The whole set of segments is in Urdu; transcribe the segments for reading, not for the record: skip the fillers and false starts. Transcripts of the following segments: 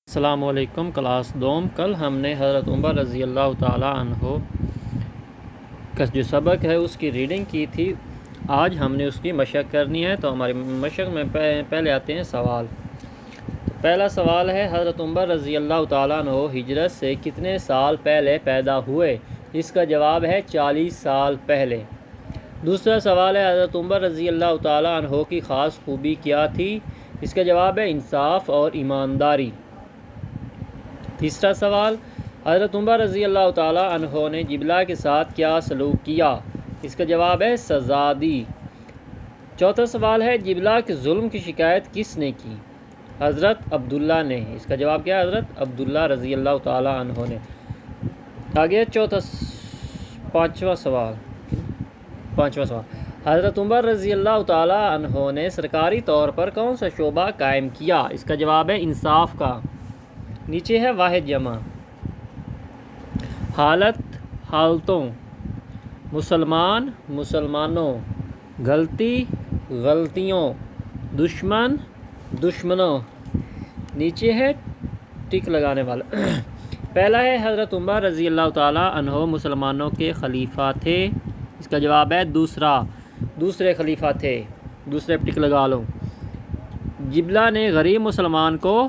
السلام علیکم کلاس دوم۔ کل ہم نے حضرت عمر رضی اللہ تعالیٰ عنہ کا جو سبق ہے اس کی ریڈنگ کی تھی۔ آج ہم نے اس کی مشق کرنی ہے، تو ہماری مشق میں پہلے آتے ہیں سوال۔ پہلا سوال ہے، حضرت عمر رضی اللہ تعالیٰ عنہ ہجرت سے کتنے سال پہلے پیدا ہوئے؟ اس کا جواب ہے 40 سال پہلے۔ دوسرا سوال ہے، حضرت عمر رضی اللہ تعالیٰ عنہ کی خاص خوبی کیا تھی؟ اس کا جواب ہے انصاف اور ایمانداری۔ تیسرا سوال، حضرت عمر رضی اللہ تعالیٰ عنہ نے جبلہ کے ساتھ کیا سلوک کیا؟ اس کا جواب ہے سزا دی۔ چوتھا سوال ہے، جبلہ کے ظلم کی شکایت کس نے کی؟ حضرت عبداللہ نے۔ اس کا جواب کیا ہے؟ حضرت عبداللہ رضی اللہ تعالیٰ عنہ نے۔ آگے پانچواں سوال، حضرت عمر رضی اللہ تعالیٰ عنہ نے سرکاری طور پر کون سا شعبہ قائم کیا؟ اس کا جواب ہے انصاف کا۔ نیچے ہے واحد جمع۔ حالتوں، مسلمان مسلمانوں، غلطی غلطیوں، دشمن دشمنوں۔ نیچے ہے ٹک لگانے والا۔ پہلا ہے، حضرت عمر رضی اللہ تعالیٰ عنہ مسلمانوں کے خلیفہ تھے۔ اس کا جواب ہے دوسرے خلیفہ تھے، دوسرے پہ ٹک لگا لو۔ جبلہ نے غریب مسلمان کو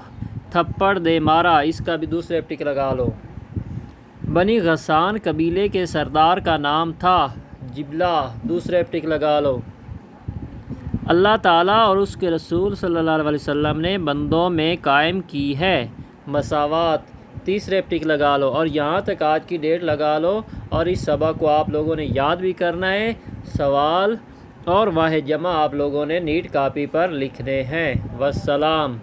تھپڑ دے مارا، اس کا بھی دوسرے پہ ٹک لگا لو۔ بنی غسان قبیلے کے سردار کا نام تھا جبلہ، دوسرے پہ ٹک لگا لو۔ اللہ تعالیٰ اور اس کے رسول صلی اللہ علیہ وسلم نے بندوں میں قائم کی ہے مساوات، تیسرے پہ ٹک لگا لو۔ اور یہاں تک آج کی ڈیٹ لگا لو، اور اس سبق کو آپ لوگوں نے یاد بھی کرنا ہے۔ سوال اور واحد جمع آپ لوگوں نے نیٹ کاپی پر لکھنے ہیں۔ والسلام۔